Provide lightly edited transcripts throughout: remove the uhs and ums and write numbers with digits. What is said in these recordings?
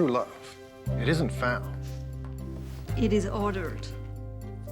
True love. It isn't found. It is ordered.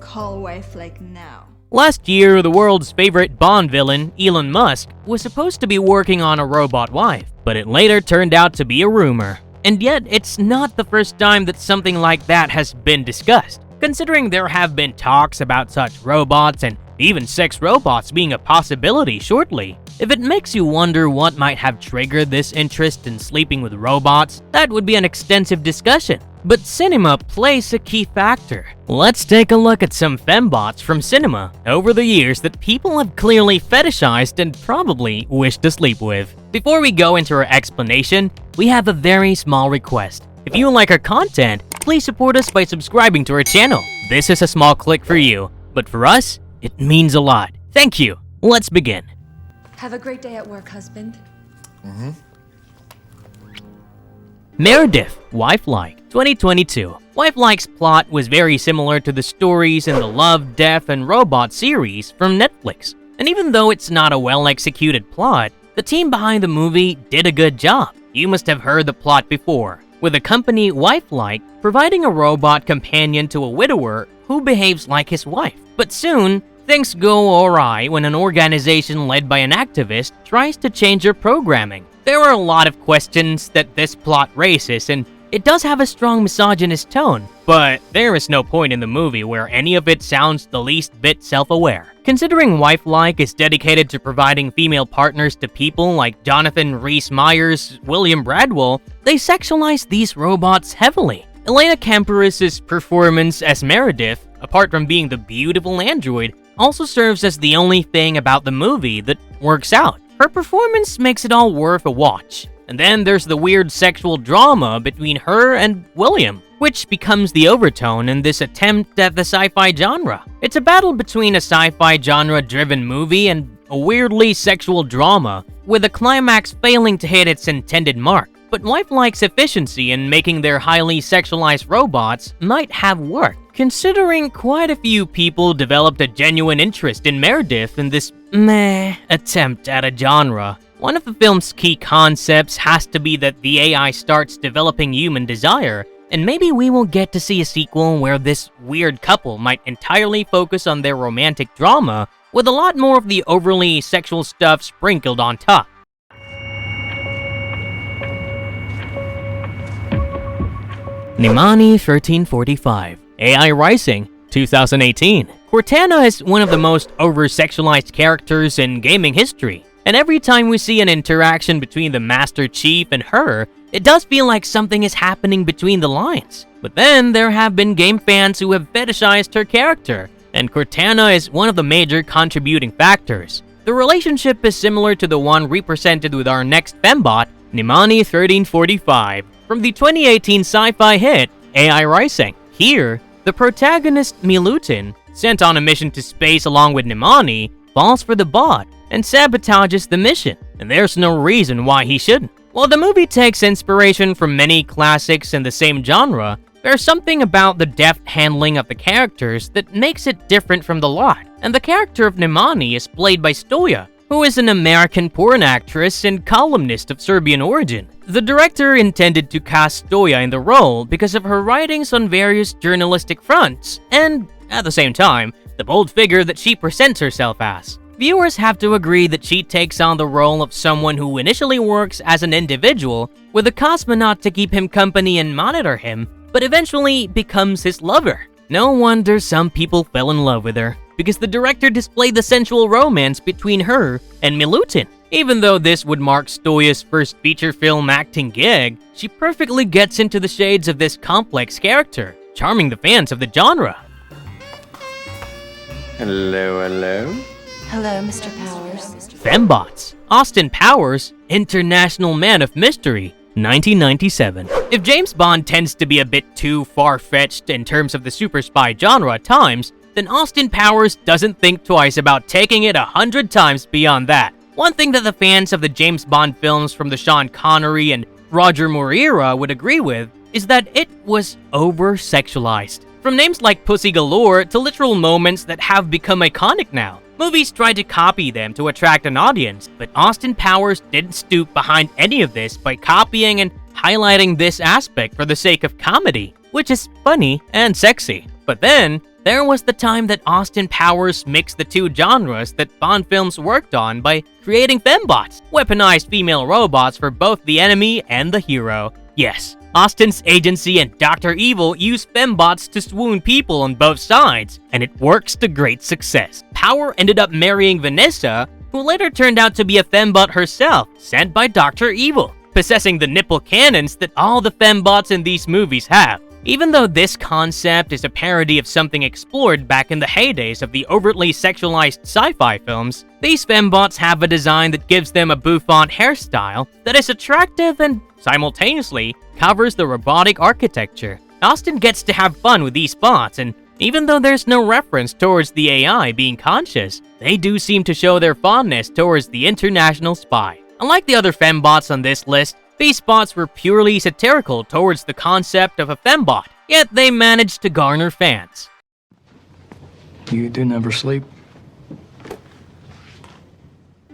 Call Wayflake now. Last year, the world's favorite Bond villain, Elon Musk, was supposed to be working on a robot wife, but it later turned out to be a rumor. And yet, it's not the first time that something like that has been discussed, considering there have been talks about such robots and even sex robots being a possibility shortly. If it makes you wonder what might have triggered this interest in sleeping with robots, that would be an extensive discussion. But cinema plays a key factor. Let's take a look at some fembots from cinema over the years that people have clearly fetishized and probably wish to sleep with. Before we go into our explanation, we have a very small request. If you like our content, please support us by subscribing to our channel. This is a small click for you, but for us, it means a lot. Thank you. Let's begin. Have a great day at work, husband. Meredith, Wifelike, 2022. Wifelike's plot was very similar to the stories in the Love, Death, and Robot series from Netflix. And even though it's not a well-executed plot, the team behind the movie did a good job. You must have heard the plot before, with the company Wifelike providing a robot companion to a widower who behaves like his wife. But soon, things go awry when an organization led by an activist tries to change their programming. There are a lot of questions that this plot raises, and it does have a strong misogynist tone, but there is no point in the movie where any of it sounds the least bit self-aware. Considering Wifelike is dedicated to providing female partners to people like Jonathan Rhys-Meyers, William Bradwell, they sexualize these robots heavily. Elena Camporis's performance as Meredith, apart from being the beautiful android, also serves as the only thing about the movie that works out. Her performance makes it all worth a watch. And then there's the weird sexual drama between her and William, which becomes the overtone in this attempt at the sci-fi genre. It's a battle between a sci-fi genre-driven movie and a weirdly sexual drama, with the climax failing to hit its intended mark. But Wifelike's efficiency in making their highly sexualized robots might have worked, considering quite a few people developed a genuine interest in Meredith in this meh attempt at a genre. One of the film's key concepts has to be that the AI starts developing human desire, and maybe we will get to see a sequel where this weird couple might entirely focus on their romantic drama, with a lot more of the overly sexual stuff sprinkled on top. Nimani 1345, AI Rising, 2018. Cortana is one of the most over-sexualized characters in gaming history, and every time we see an interaction between the Master Chief and her, it does feel like something is happening between the lines. But then there have been game fans who have fetishized her character, and Cortana is one of the major contributing factors. The relationship is similar to the one represented with our next fembot, Nimani 1345, from the 2018 sci-fi hit AI Rising. Here, the protagonist Milutin, sent on a mission to space along with Nimani, falls for the bot and sabotages the mission, and there's no reason why he shouldn't. While the movie takes inspiration from many classics in the same genre, there's something about the deft handling of the characters that makes it different from the lot, and the character of Nimani is played by Stoya, who is an American porn actress and columnist of Serbian origin. The director intended to cast Stoya in the role because of her writings on various journalistic fronts, and, at the same time, the bold figure that she presents herself as. Viewers have to agree that she takes on the role of someone who initially works as an individual with a cosmonaut to keep him company and monitor him, but eventually becomes his lover. No wonder some people fell in love with her, because the director displayed the sensual romance between her and Milutin. Even though this would mark Stoya's first feature film acting gig, she perfectly gets into the shades of this complex character, charming the fans of the genre. Hello, hello. Hello, Mr. Powers. Fembots, Austin Powers, International Man of Mystery, 1997. If James Bond tends to be a bit too far-fetched in terms of the super spy genre at times, then Austin Powers doesn't think twice about taking it 100 times beyond that. One thing that the fans of the James Bond films from the Sean Connery and Roger Moore era would agree with is that it was over-sexualized. From names like Pussy Galore to literal moments that have become iconic now. Movies tried to copy them to attract an audience, but Austin Powers didn't stoop behind any of this by copying and highlighting this aspect for the sake of comedy, which is funny and sexy. But then, there was the time that Austin Powers mixed the two genres that Bond films worked on by creating Fembots, weaponized female robots for both the enemy and the hero. Yes, Austin's agency and Dr. Evil use Fembots to swoon people on both sides, and it works to great success. Power ended up marrying Vanessa, who later turned out to be a Fembot herself, sent by Dr. Evil, possessing the nipple cannons that all the Fembots in these movies have. Even though this concept is a parody of something explored back in the heydays of the overtly sexualized sci-fi films, these Fembots have a design that gives them a bouffant hairstyle that is attractive and simultaneously covers the robotic architecture. Austin gets to have fun with these bots, and even though there's no reference towards the AI being conscious, they do seem to show their fondness towards the international spy. Unlike the other Fembots on this list, these bots were purely satirical towards the concept of a Fembot, yet they managed to garner fans. You do never sleep?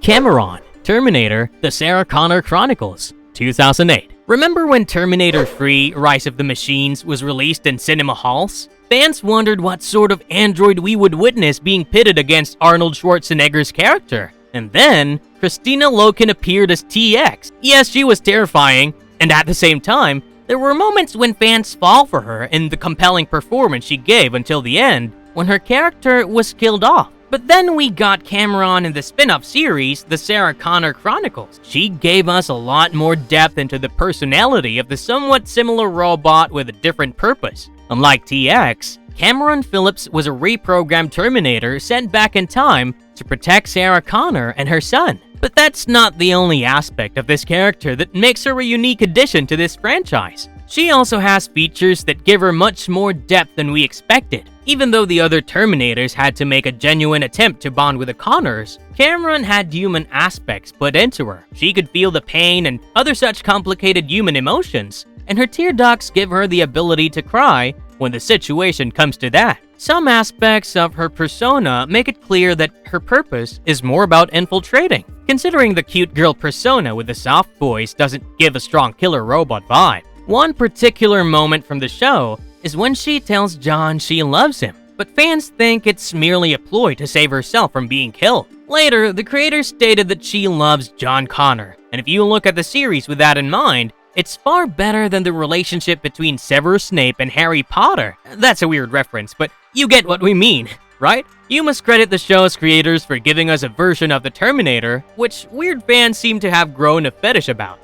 Cameron, Terminator, The Sarah Connor Chronicles, 2008. Remember when Terminator 3: Rise of the Machines was released in cinema halls? Fans wondered what sort of android we would witness being pitted against Arnold Schwarzenegger's character. And then, Christina Loken appeared as TX. Yes, she was terrifying, and at the same time, there were moments when fans fall for her in the compelling performance she gave until the end, when her character was killed off. But then we got Cameron in the spin-off series, The Sarah Connor Chronicles. She gave us a lot more depth into the personality of the somewhat similar robot with a different purpose. Unlike TX, Cameron Phillips was a reprogrammed Terminator sent back in time to protect Sarah Connor and her son. But that's not the only aspect of this character that makes her a unique addition to this franchise. She also has features that give her much more depth than we expected. Even though the other Terminators had to make a genuine attempt to bond with the Connors, Cameron had human aspects put into her. She could feel the pain and other such complicated human emotions, and her tear ducts give her the ability to cry when the situation comes to that. Some aspects of her persona make it clear that her purpose is more about infiltrating. Considering the cute girl persona with the soft voice doesn't give a strong killer robot vibe. One particular moment from the show is when she tells John she loves him, but fans think it's merely a ploy to save herself from being killed. Later, the creators stated that she loves John Connor, and if you look at the series with that in mind, it's far better than the relationship between Severus Snape and Harry Potter. That's a weird reference, but you get what we mean, right? You must credit the show's creators for giving us a version of the Terminator, which weird fans seem to have grown a fetish about.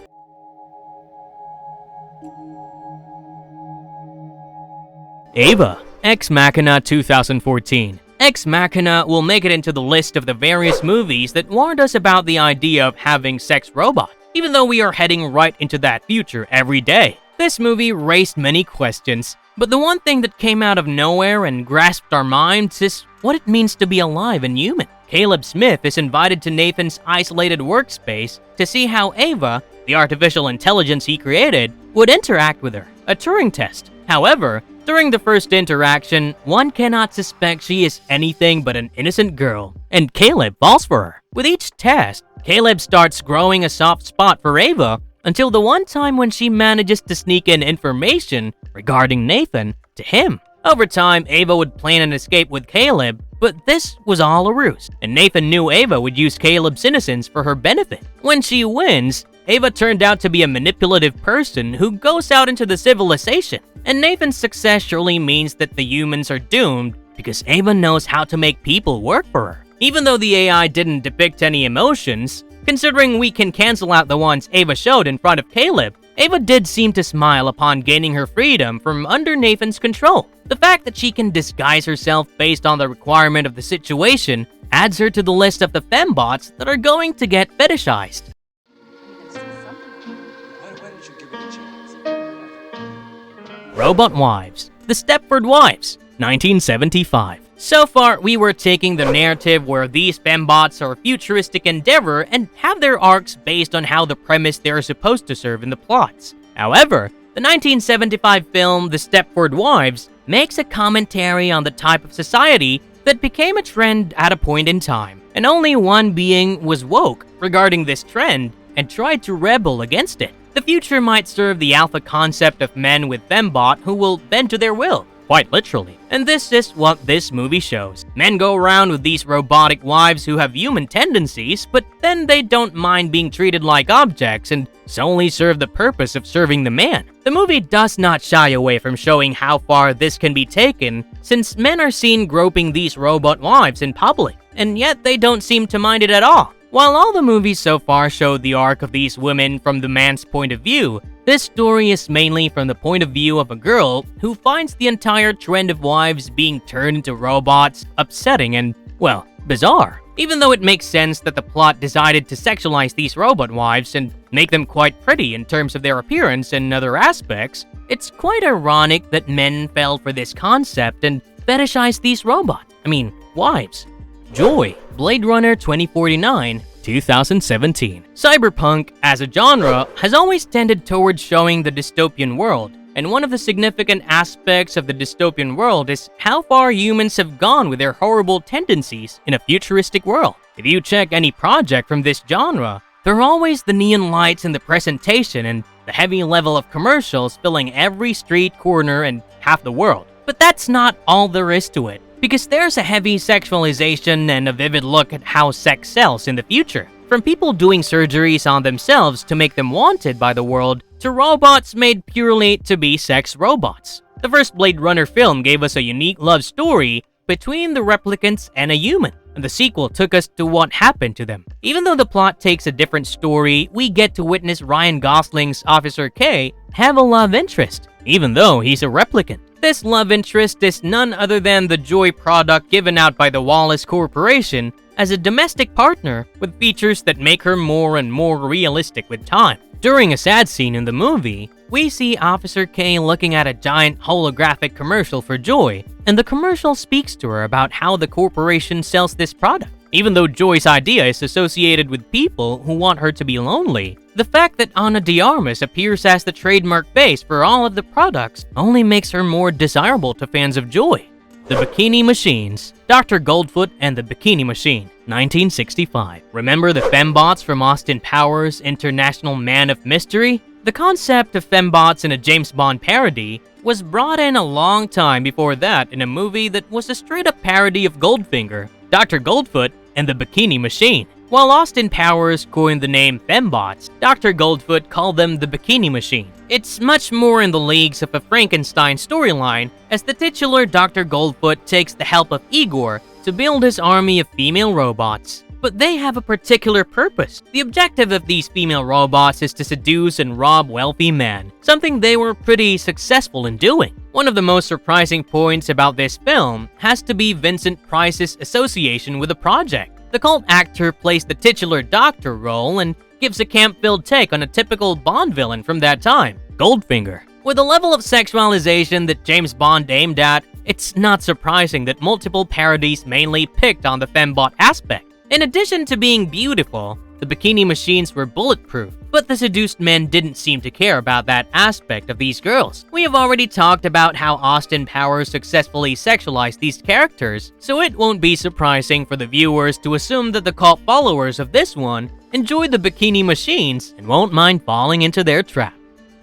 Ava, Ex Machina 2014. Ex Machina will make it into the list of the various movies that warned us about the idea of having sex robots, even though we are heading right into that future every day. This movie raised many questions, but the one thing that came out of nowhere and grasped our minds is what it means to be alive and human. Caleb Smith is invited to Nathan's isolated workspace to see how Ava, the artificial intelligence he created, would interact with her, a Turing test. However, during the first interaction, one cannot suspect she is anything but an innocent girl, and Caleb falls for her. With each test, Caleb starts growing a soft spot for Ava until the one time when she manages to sneak in information regarding Nathan to him. Over time, Ava would plan an escape with Caleb, but this was all a ruse, and Nathan knew Ava would use Caleb's innocence for her benefit. When she wins, Ava turned out to be a manipulative person who goes out into the civilization, and Nathan's success surely means that the humans are doomed because Ava knows how to make people work for her. Even though the AI didn't depict any emotions, considering we can cancel out the ones Ava showed in front of Caleb, Ava did seem to smile upon gaining her freedom from under Nathan's control. The fact that she can disguise herself based on the requirement of the situation adds her to the list of the fembots that are going to get fetishized. Robot Wives, The Stepford Wives, 1975. So far, we were taking the narrative where these fembots are a futuristic endeavor and have their arcs based on how the premise they are supposed to serve in the plots. However, the 1975 film The Stepford Wives makes a commentary on the type of society that became a trend at a point in time, and only one being was woke regarding this trend and tried to rebel against it. The future might serve the alpha concept of men with fembot who will bend to their will, quite literally. And this is what this movie shows. Men go around with these robotic wives who have human tendencies, but then they don't mind being treated like objects and solely serve the purpose of serving the man. The movie does not shy away from showing how far this can be taken, since men are seen groping these robot wives in public, and yet they don't seem to mind it at all. While all the movies so far showed the arc of these women from the man's point of view, this story is mainly from the point of view of a girl who finds the entire trend of wives being turned into robots upsetting and, well, bizarre. Even though it makes sense that the plot decided to sexualize these robot wives and make them quite pretty in terms of their appearance and other aspects, it's quite ironic that men fell for this concept and fetishized these robots. Wives. Joy, Blade Runner 2049, 2017. Cyberpunk, as a genre, has always tended towards showing the dystopian world, and one of the significant aspects of the dystopian world is how far humans have gone with their horrible tendencies in a futuristic world. If you check any project from this genre, there are always the neon lights in the presentation and the heavy level of commercials filling every street corner and half the world. But that's not all there is to it, because there's a heavy sexualization and a vivid look at how sex sells in the future. From people doing surgeries on themselves to make them wanted by the world, to robots made purely to be sex robots. The first Blade Runner film gave us a unique love story between the replicants and a human, and the sequel took us to what happened to them. Even though the plot takes a different story, we get to witness Ryan Gosling's Officer K have a love interest, even though he's a replicant. This love interest is none other than the Joy product given out by the Wallace Corporation as a domestic partner with features that make her more and more realistic with time. During a sad scene in the movie, we see Officer K looking at a giant holographic commercial for Joy, and the commercial speaks to her about how the corporation sells this product. Even though Joy's idea is associated with people who want her to be lonely, the fact that Ana de Armas appears as the trademark face for all of the products only makes her more desirable to fans of Joy. The Bikini Machines. Dr. Goldfoot and the Bikini Machine, 1965. Remember the Fembots from Austin Powers' International Man of Mystery? The concept of Fembots in a James Bond parody was brought in a long time before that in a movie that was a straight-up parody of Goldfinger, Dr. Goldfoot and the Bikini Machine. While Austin Powers coined the name Fembots, Dr. Goldfoot called them the Bikini Machine. It's much more in the leagues of a Frankenstein storyline, as the titular Dr. Goldfoot takes the help of Igor to build his army of female robots. But they have a particular purpose. The objective of these female robots is to seduce and rob wealthy men, something they were pretty successful in doing. One of the most surprising points about this film has to be Vincent Price's association with the project. The cult actor plays the titular doctor role and gives a camp-filled take on a typical Bond villain from that time, Goldfinger. With the level of sexualization that James Bond aimed at, it's not surprising that multiple parodies mainly picked on the fembot aspect. In addition to being beautiful, the Bikini Machines were bulletproof, but the seduced men didn't seem to care about that aspect of these girls. We have already talked about how Austin Powers successfully sexualized these characters, so it won't be surprising for the viewers to assume that the cult followers of this one enjoy the Bikini Machines and won't mind falling into their trap.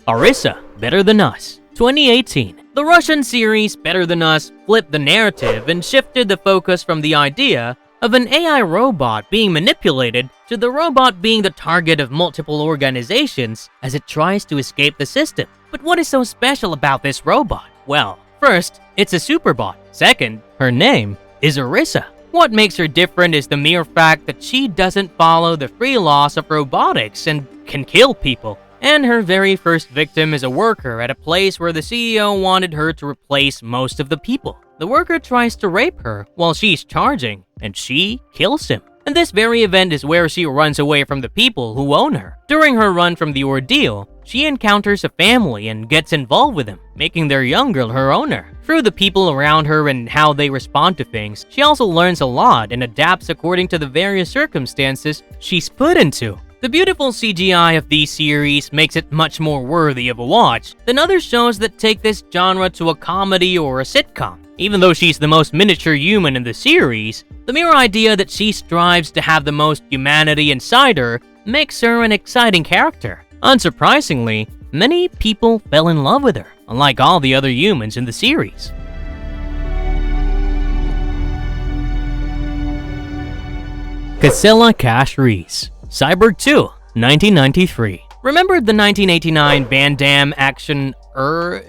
Orisa, Better Than Us, 2018. The Russian series Better Than Us flipped the narrative and shifted the focus from the idea of an AI robot being manipulated to the robot being the target of multiple organizations as it tries to escape the system. But what is so special about this robot? Well, first, it's a superbot. Second, her name is Orisa. What makes her different is the mere fact that she doesn't follow the free laws of robotics and can kill people. And her very first victim is a worker at a place where the CEO wanted her to replace most of the people. The worker tries to rape her while she's charging, and she kills him. And this very event is where she runs away from the people who own her. During her run from the ordeal, she encounters a family and gets involved with them, making their young girl her owner. Through the people around her and how they respond to things, she also learns a lot and adapts according to the various circumstances she's put into. The beautiful CGI of these series makes it much more worthy of a watch than other shows that take this genre to a comedy or a sitcom. Even though she's the most miniature human in the series, the mere idea that she strives to have the most humanity inside her makes her an exciting character. Unsurprisingly, many people fell in love with her, unlike all the other humans in the series. Casilla Cash Reese, Cyborg 2, 1993. Remember the 1989 Van Damme action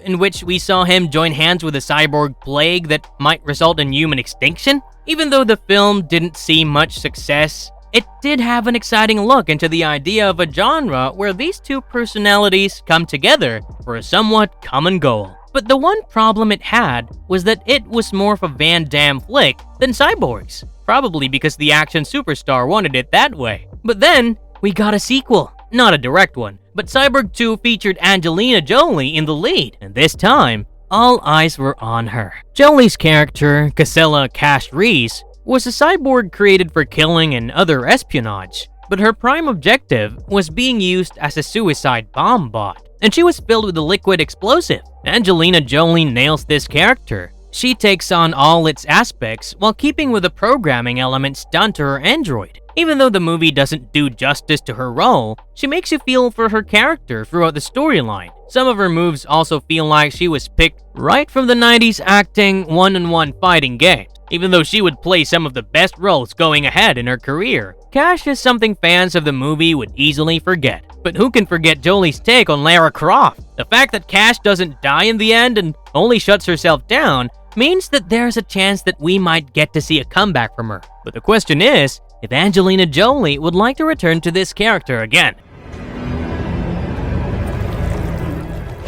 in which we saw him join hands with a cyborg plague that might result in human extinction? Even though the film didn't see much success, it did have an exciting look into the idea of a genre where these two personalities come together for a somewhat common goal. But the one problem it had was that it was more of a Van Damme flick than Cyborgs, probably because the action superstar wanted it that way. But then, we got a sequel. Not a direct one, but Cyborg 2 featured Angelina Jolie in the lead, and this time, all eyes were on her. Jolie's character, Casilla Cash Reese, was a cyborg created for killing and other espionage, but her prime objective was being used as a suicide bomb bot, and she was filled with a liquid explosive. Angelina Jolie nails this character. She takes on all its aspects while keeping with the programming elements done to her android. Even though the movie doesn't do justice to her role, she makes you feel for her character throughout the storyline. Some of her moves also feel like she was picked right from the 90s acting one-on-one fighting games, even though she would play some of the best roles going ahead in her career. Cash is something fans of the movie would easily forget. But who can forget Jolie's take on Lara Croft? The fact that Cash doesn't die in the end and only shuts herself down means that there's a chance that we might get to see a comeback from her. But the question is, if Angelina Jolie would like to return to this character again.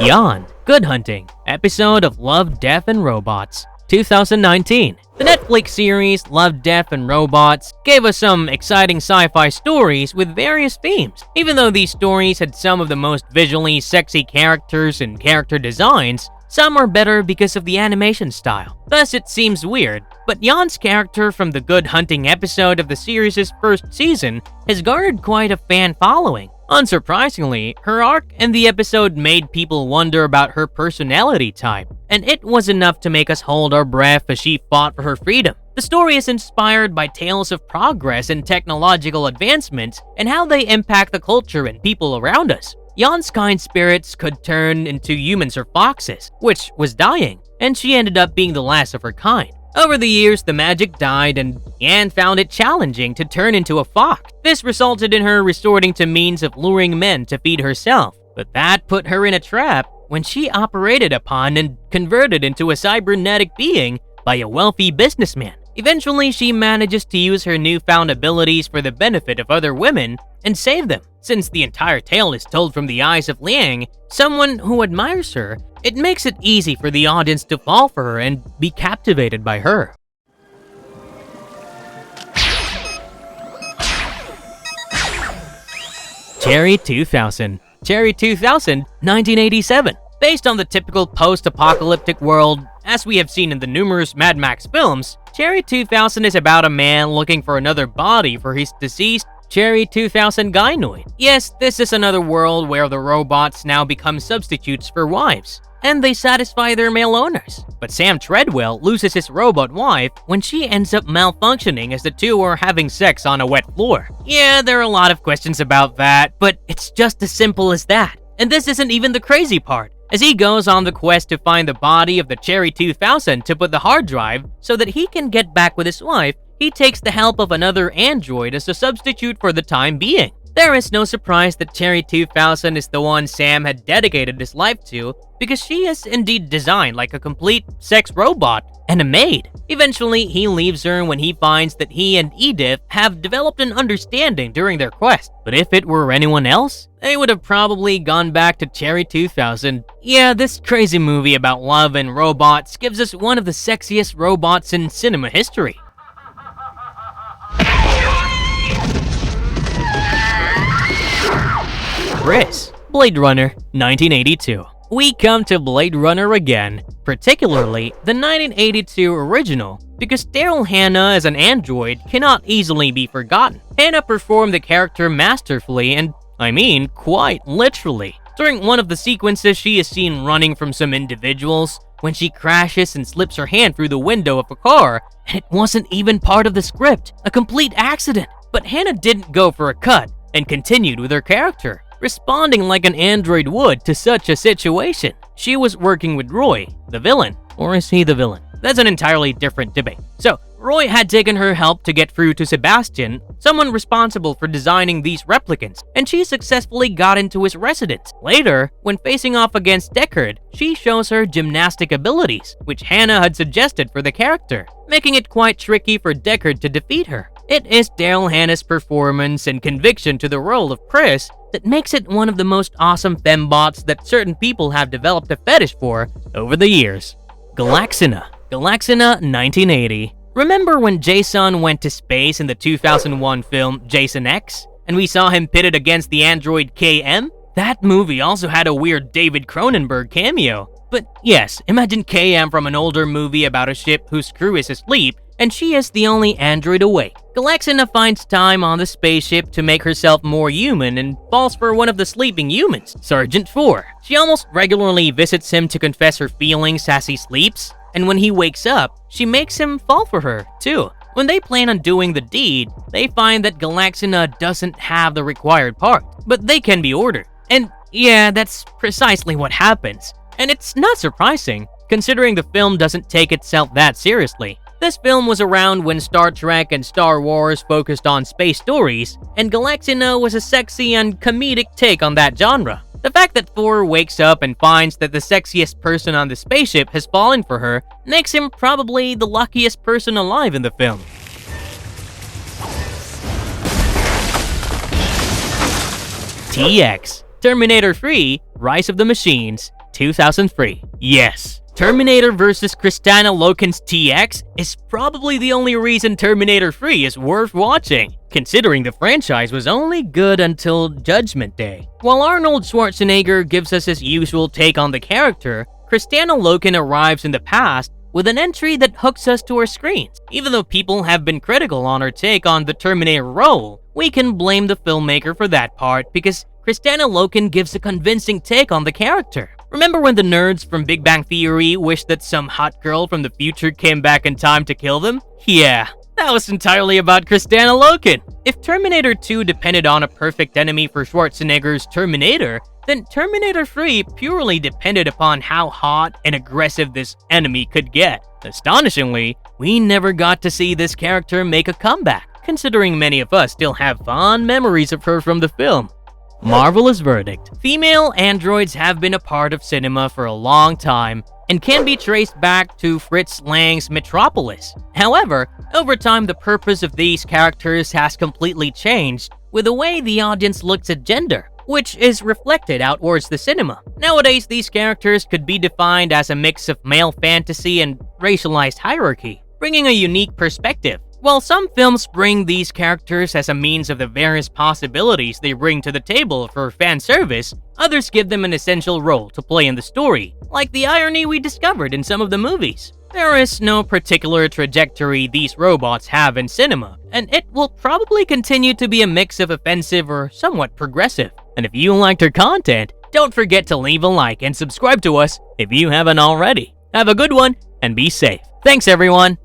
Yawn, Good Hunting, episode of Love, Death, and Robots, 2019. The Netflix series Love, Death, and Robots gave us some exciting sci-fi stories with various themes. Even though these stories had some of the most visually sexy characters and character designs, some are better because of the animation style. Thus, it seems weird, but Jan's character from the Good Hunting episode of the series' first season has garnered quite a fan following. Unsurprisingly, her arc in the episode made people wonder about her personality type, and it was enough to make us hold our breath as she fought for her freedom. The story is inspired by tales of progress and technological advancements and how they impact the culture and people around us. Jan's kind spirits could turn into humans or foxes, which was dying, and she ended up being the last of her kind. Over the years, the magic died, and Jan found it challenging to turn into a fox. This resulted in her resorting to means of luring men to feed herself, but that put her in a trap when she operated upon and converted into a cybernetic being by a wealthy businessman. Eventually, she manages to use her newfound abilities for the benefit of other women and save them. Since the entire tale is told from the eyes of Liang, someone who admires her, it makes it easy for the audience to fall for her and be captivated by her. Cherry 2000, 1987. Based on the typical post-apocalyptic world, as we have seen in the numerous Mad Max films, Cherry 2000 is about a man looking for another body for his deceased Cherry 2000 gynoid. Yes, this is another world where the robots now become substitutes for wives, and they satisfy their male owners. But Sam Treadwell loses his robot wife when she ends up malfunctioning as the two are having sex on a wet floor. Yeah, there are a lot of questions about that, but it's just as simple as that. And this isn't even the crazy part. As he goes on the quest to find the body of the Cherry 2000 to put the hard drive so that he can get back with his wife, he takes the help of another android as a substitute for the time being. There is no surprise that Cherry 2000 is the one Sam had dedicated his life to, because she is indeed designed like a complete sex robot and a maid. Eventually, he leaves her when he finds that he and Edith have developed an understanding during their quest. But if it were anyone else, they would have probably gone back to Cherry 2000. Yeah, this crazy movie about love and robots gives us one of the sexiest robots in cinema history. Chris, Blade Runner, 1982. We come to Blade Runner again, particularly the 1982 original, because Daryl Hannah as an android cannot easily be forgotten. Hannah performed the character masterfully, and I mean quite literally. During one of the sequences, she is seen running from some individuals when she crashes and slips her hand through the window of a car, and it wasn't even part of the script, a complete accident. But Hannah didn't go for a cut and continued with her character. responding like an android would to such a situation. She was working with Roy, the villain. Or is he the villain? That's an entirely different debate. So, Roy had taken her help to get through to Sebastian, someone responsible for designing these replicants, and she successfully got into his residence. Later, when facing off against Deckard, she shows her gymnastic abilities, which Hannah had suggested for the character, making it quite tricky for Deckard to defeat her. It is Daryl Hannah's performance and conviction to the role of Chris that makes it one of the most awesome fembots that certain people have developed a fetish for over the years. Galaxina 1980. Remember when Jason went to space in the 2001 film Jason X, and we saw him pitted against the android KM? That movie also had a weird David Cronenberg cameo. But yes, imagine KM from an older movie about a ship whose crew is asleep, and she is the only android awake. Galaxina finds time on the spaceship to make herself more human and falls for one of the sleeping humans, Sergeant 4. She almost regularly visits him to confess her feelings as he sleeps, and when he wakes up, she makes him fall for her, too. When they plan on doing the deed, they find that Galaxina doesn't have the required part, but they can be ordered. And yeah, that's precisely what happens. And it's not surprising, considering the film doesn't take itself that seriously. This film was around when Star Trek and Star Wars focused on space stories, and Galaxina was a sexy and comedic take on that genre. The fact that Thor wakes up and finds that the sexiest person on the spaceship has fallen for her makes him probably the luckiest person alive in the film. TX, Terminator 3, Rise of the Machines, 2003. Yes, Terminator vs. Kristanna Loken's TX is probably the only reason Terminator 3 is worth watching, considering the franchise was only good until Judgment Day. While Arnold Schwarzenegger gives us his usual take on the character, Kristanna Loken arrives in the past with an entry that hooks us to our screens. Even though people have been critical on her take on the Terminator role, we can blame the filmmaker for that part because Kristanna Loken gives a convincing take on the character. Remember when the nerds from Big Bang Theory wished that some hot girl from the future came back in time to kill them? Yeah, that was entirely about Kristanna Loken. If Terminator 2 depended on a perfect enemy for Schwarzenegger's Terminator, then Terminator 3 purely depended upon how hot and aggressive this enemy could get. Astonishingly, we never got to see this character make a comeback, considering many of us still have fond memories of her from the film. Marvelous verdict. Female androids have been a part of cinema for a long time and can be traced back to Fritz Lang's Metropolis. However, over time the purpose of these characters has completely changed with the way the audience looks at gender, which is reflected outwards the cinema. Nowadays, these characters could be defined as a mix of male fantasy and racialized hierarchy, bringing a unique perspective. While some films bring these characters as a means of the various possibilities they bring to the table for fan service, others give them an essential role to play in the story, like the irony we discovered in some of the movies. There is no particular trajectory these robots have in cinema, and it will probably continue to be a mix of offensive or somewhat progressive. And if you liked our content, don't forget to leave a like and subscribe to us if you haven't already. Have a good one, and be safe. Thanks everyone!